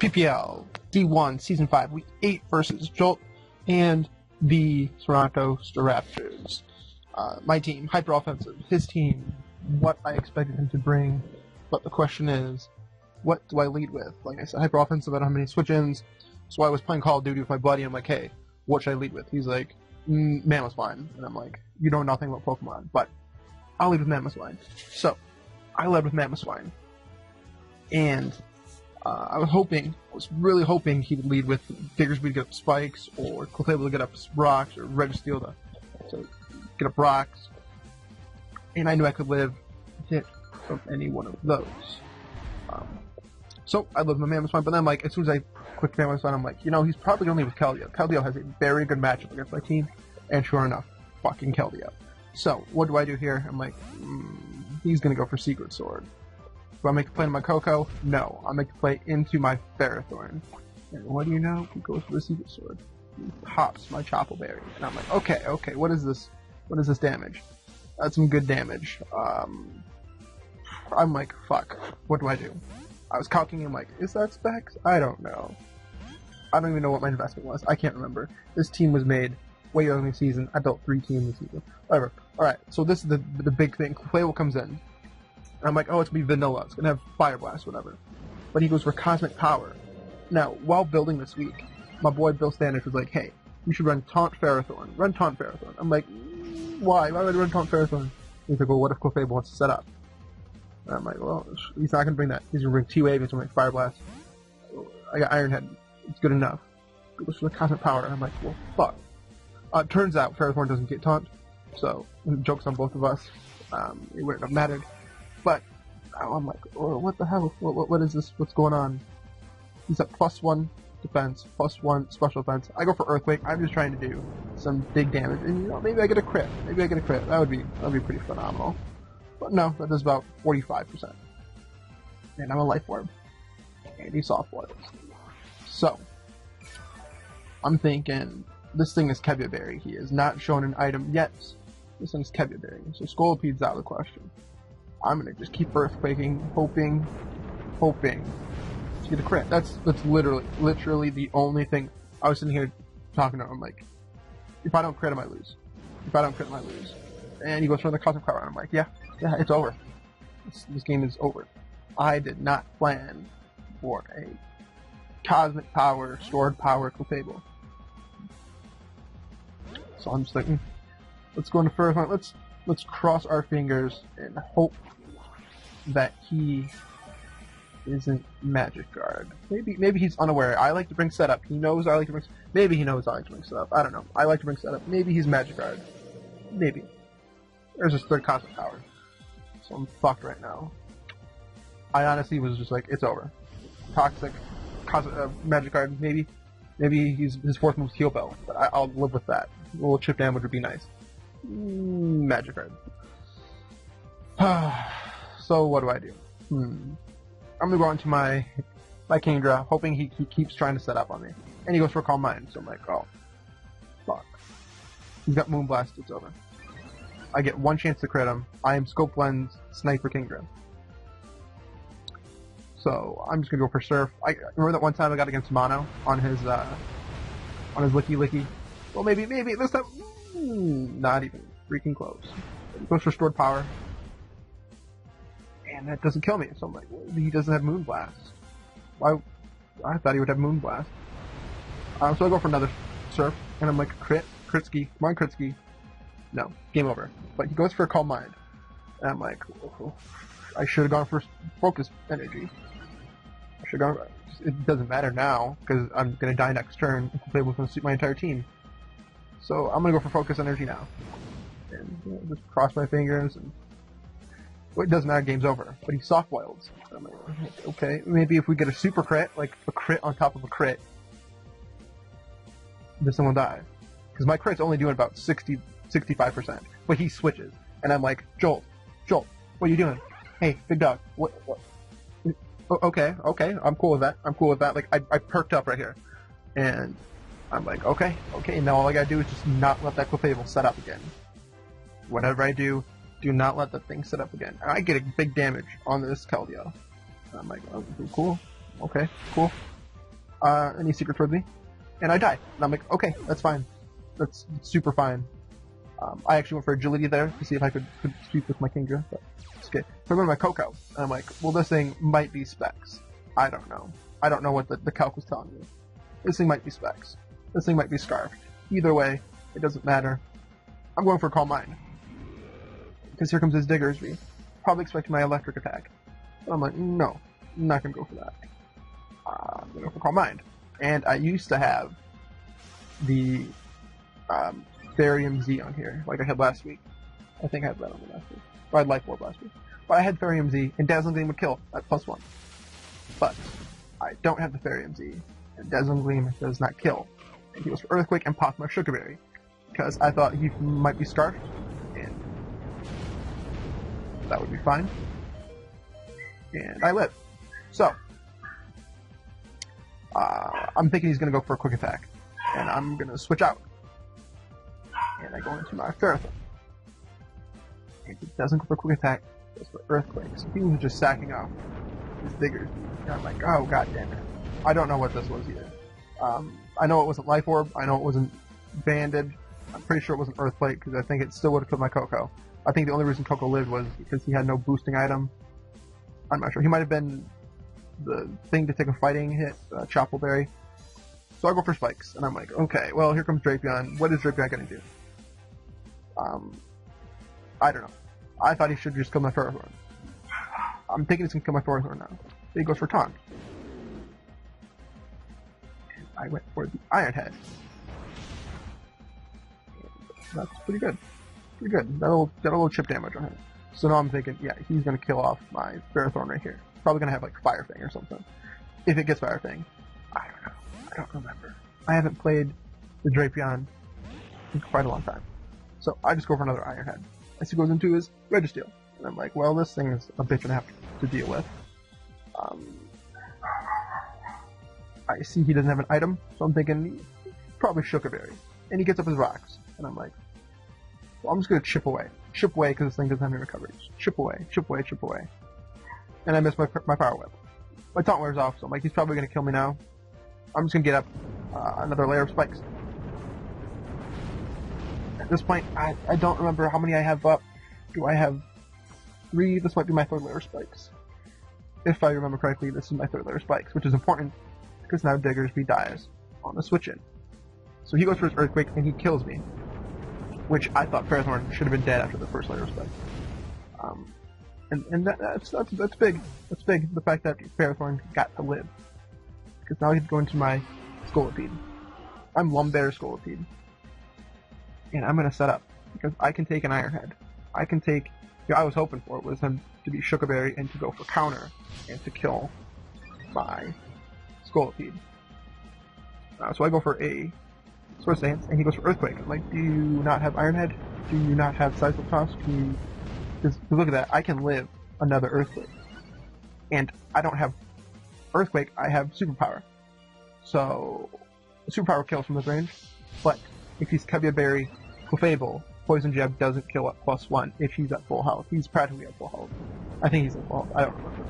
PPL D1 Season 5 Week 8 versus Jolt and the Toronto Staraptors. My team, hyper offensive. His team, what I expected him to bring. But the question is, what do I lead with? Like I said, hyper offensive, I don't have many switch-ins. So I was playing Call of Duty with my buddy, I'm like, hey, what should I lead with? He's like, Mammoth Line. And I'm like, you know nothing about Pokemon, but I'll lead with Mammoth Line. So, I led with Mammoth Line. And I was really hoping he would lead with Diggersby to get up spikes, or Clefable to get up rocks, or Registeel to get up rocks. And I knew I could live hit from any one of those. So I lived my Mammoth Line, but then like as soon as I clicked Mammoth Line, I'm like, you know, he's probably going to leave with Keldeo. Keldeo has a very good matchup against my team, and sure enough, fucking Keldeo. So what do I do here? I'm like, he's going to go for Secret Sword. Do I make a play into my Coco? No. I'll make a play into my Ferrothorn. And what do you know? He goes for the Secret Sword. He pops my Chople Berry. And I'm like, okay, what is this? What is this damage? That's some good damage. I'm like, fuck. What do I do? I was calculating, I'm like, is that specs? I don't know. I don't even know what my investment was. I can't remember. This team was made way early in the season. I built 3 teams this season. Whatever. Alright, so this is the big thing. Clefable comes in. I'm like, oh, it's going to be vanilla. It's going to have Fire Blast, whatever. But he goes for Cosmic Power. Now, while building this week, my boy Bill Standish was like, hey, you should run Taunt Ferrothorn. Run Taunt Ferrothorn. I'm like, why? Why would I run Taunt Ferrothorn? He's like, well, what if Clefable wants to set up? And I'm like, well, he's not going to bring that. He's going to bring T-Wave. He's going to bring Fire Blast. I got Iron Head. It's good enough. He goes for the Cosmic Power. And I'm like, well, fuck. Turns out Ferrothorn doesn't get Taunt. So, joke's on both of us. It wouldn't have mattered. But I'm like, oh, what the hell? What is this? What's going on? He's at +1 defense, +1 special defense. I go for Earthquake. I'm just trying to do some big damage, and you know, maybe I get a crit. That would be pretty phenomenal. But no, that does about 45%. And I'm a Life Orb, and he soft boils. So I'm thinking this thing is Kevia Berry. He has not shown an item yet. This thing's Kevia Berry, so Scoliped's out of the question. I'm gonna just keep Earthquaking, hoping to get a crit. That's literally the only thing. I was sitting here talking to him, like, if I don't crit, I might lose. And he goes for the Cosmic Power, and I'm like, yeah, it's over. This game is over. I did not plan for a Cosmic Power, Stored Power Clefable. So I'm just like, let's go into first one. Let's cross our fingers and hope that he isn't Magic Guard. Maybe he's unaware. I like to bring setup. He knows I like to bring. Maybe he knows I like to bring setup. I don't know. I like to bring setup. Maybe he's Magic Guard. Maybe. There's his third Cosmic Power. So I'm fucked right now. I honestly was just like, it's over. Toxic, Magic Guard. Maybe his fourth move is Heal Bell, but I'll live with that. A little chip damage would be nice. Magic Guard. So what do I do? I'm gonna go into my Kingdra, hoping he keeps trying to set up on me. And he goes for Calm Mind, so I'm like, oh, fuck. He's got Moonblast, it's over. I get one chance to crit him. I am Scope Lens, Sniper Kingdra. So I'm just gonna go for Surf. I remember that one time I got against Mono on his Licky. Well, maybe this time. Not even freaking close. He goes for Stored Power. And that doesn't kill me. So I'm like, well, he doesn't have Moonblast. Why? I thought he would have Moonblast. So I go for another Surf, and I'm like, Kritski. Come on, Kritski. No, game over. But he goes for a Calm Mind. And I'm like, oh, I should have gone for Focus Energy. It doesn't matter now, because I'm going to die next turn and play with my entire team. So I'm going to go for Focus Energy now. And just cross my fingers. And well, it doesn't matter, game's over. But he soft boils. I'm like, okay, maybe if we get a super crit, like a crit on top of a crit, then someone die. Because my crit's only doing about 65%. But he switches. And I'm like, Jolt, what are you doing? Hey, big dog, what? Okay, I'm cool with that. Like, I perked up right here. And I'm like, okay, now all I gotta do is just not let that Clefable set up again. Whatever I do not let that thing set up again. And I get a big damage on this Keldeo. And I'm like, oh, cool. Okay, cool. and he secret towards me, and I die. And I'm like, okay, that's fine. That's super fine. I actually went for agility there to see if I could sweep with my Kingdra, but it's okay. So I went to my Coco, and I'm like, well, this thing might be specs. I don't know. I don't know what the calc was telling me. This thing might be specs. This thing might be scarfed. Either way, it doesn't matter. I'm going for Calm Mind. Because here comes his Diggersby. Probably expecting my electric attack. But I'm like, no, I'm not going to go for that. I'm going to go for Calm Mind. And I used to have the Therium Z on here, like I had last week. I think I had that on the last week. Or I had Life Orb last week. But I had Therium Z, and Dazzling Gleam would kill at +1. But I don't have the Therium Z, and Dazzling Gleam does not kill. And he goes for Earthquake and popped my Sugar Berry, because I thought he might be Scarfed, and that would be fine. And I live. So, I'm thinking he's going to go for a Quick Attack, and I'm going to switch out. And I go into my Ferrothorn. And he doesn't go for a Quick Attack, he goes for Earthquake. So he was just sacking off his Diggers. And I'm like, oh, god damn it. I don't know what this was either. I know it wasn't Life Orb, I know it wasn't Banded. I'm pretty sure it wasn't Earthquake, because I think it still would have killed my Coco. I think the only reason Coco lived was because he had no boosting item. I'm not sure. He might have been the thing to take a fighting hit, Choppleberry. So I go for Spikes, and I'm like, okay, well, here comes Drapion. What is Drapion going to do? I don't know. I thought he should just kill my Ferrothorn. I'm thinking he's going to kill my Ferrothorn now. So he goes for Taunt. And I went for the Iron Head. And that's pretty good. Pretty good. Got a little chip damage on him. So now I'm thinking, yeah, he's going to kill off my Ferrothorn right here. Probably going to have, like, Fire Fang or something. If it gets Fire Fang. I don't know. I don't remember. I haven't played the Drapion in quite a long time. So I just go for another Iron Head. As he goes into his Registeel. And I'm like, well, this thing is a bitch and a half to deal with. I see he doesn't have an item, so I'm thinking probably Sugar Berry. And he gets up his rocks. And I'm like, well, I'm just going to chip away. Chip away because this thing doesn't have any recovery. Chip away, chip away, chip away. And I miss my Power Whip. My Taunt wears off, so I'm like, he's probably going to kill me now. I'm just going to get up another layer of Spikes. At this point, I don't remember how many I have up. Do I have 3? This might be my 3rd layer of Spikes. If I remember correctly, this is my 3rd layer of Spikes, which is important because now Diggersby dies on the switch in. So he goes for his Earthquake and he kills me, which I thought Ferrothorn should have been dead after the 1st layer of Spikes. And that's big. That's big. The fact that Ferrothorn got to live, because now he's going to my Scolipede. I'm Lumbear Scolipede. And I'm going to set up, because I can take an Iron Head. I can take, I was hoping for it was him to be Sugar Berry and to go for counter, and to kill my Scolipede. So I go for a Swords Dance, and he goes for Earthquake. I'm like, do you not have Iron Head? Do you not have Seismic Toss? Can you, because look at that, I can live another Earthquake. And I don't have Earthquake, I have Superpower. So, Superpower kills from this range, but if he's Kevia Berry, Clefable, Poison Jab doesn't kill at +1 if he's at full health. He's practically at full health. I think he's at full health. I don't remember.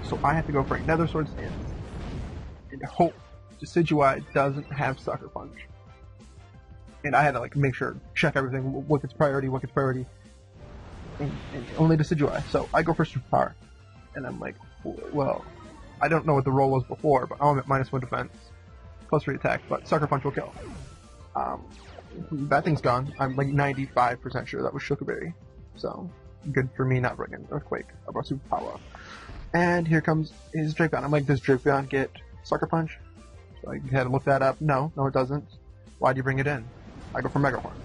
So I have to go for another Swords Dance and hope Decidueye doesn't have Sucker Punch. And I had to make sure, check everything, what gets priority, and only Decidueye. So I go for Superpower. And I'm like, well, I don't know what the roll was before, but I'm at -1 defense, +3 attack, but Sucker Punch will kill. That thing's gone. I'm 95% sure that was Sugar Berry. So, good for me not bringing Earthquake about Superpower. And here comes his Drapion. I'm like, does Drapion get Sucker Punch? So I had to look that up. No, it doesn't. Why do you bring it in? I go for Mega Horn.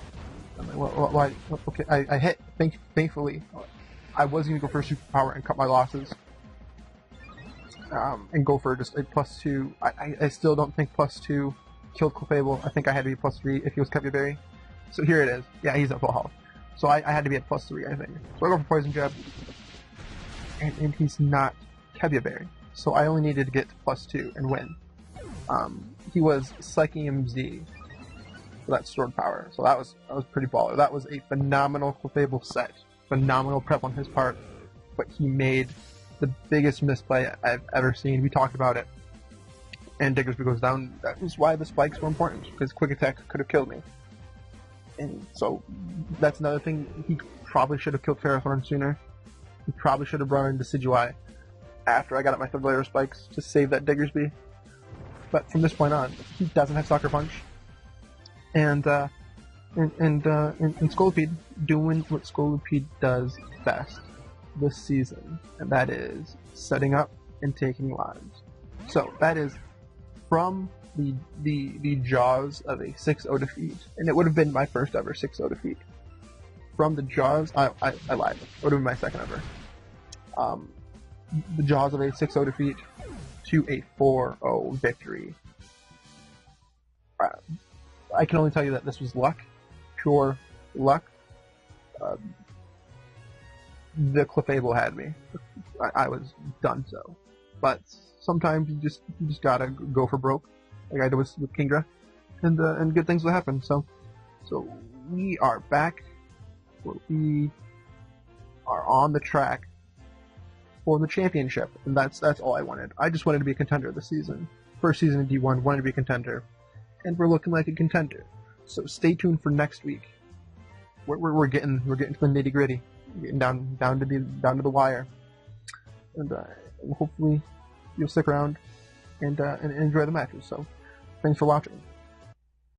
I'm like, well, why? Okay, I hit, thankfully. I was going to go for Superpower and cut my losses. And go for just a +2. I still don't think +2 killed Clefable. I think I had to be +3 if he was Kevia Berry. So here it is. Yeah, he's at full health. So I had to be at +3, I think. So I go for Poison Jab. And he's not Kevia Berry. So I only needed to get to +2 and win. He was Psychium Z for that Sword Power. So that was pretty baller. That was a phenomenal Clefable set. Phenomenal prep on his part. But he made the biggest misplay I've ever seen. We talked about it and Diggersby goes down. That is why the spikes were important, because quick attack could have killed me. And so that's another thing. He probably should have killed Ferrothorn sooner. He probably should have brought in Decidueye after I got up my third layer of spikes to save that Diggersby. But from this point on, he doesn't have Sucker Punch. And Scolipede doing what Scolipede does best this season, and that is setting up and taking lives. So that is from the jaws of a 6-0 defeat, and it would have been my first ever 6-0 defeat. From the jaws, I lied. It would have been my second ever. The jaws of a 6-0 defeat to a 4-0 victory. I can only tell you that this was luck, pure luck. The Clefable had me. I was done so. But sometimes you just gotta go for broke, like I did with Kingdra, and good things will happen. So we are back. We are on the track for the championship, and that's all I wanted. I just wanted to be a contender this season. First season in D1, wanted to be a contender, and we're looking like a contender. So stay tuned for next week. We're getting to the nitty-gritty, getting down to the wire, and hopefully you'll stick around and enjoy the matches. So thanks for watching.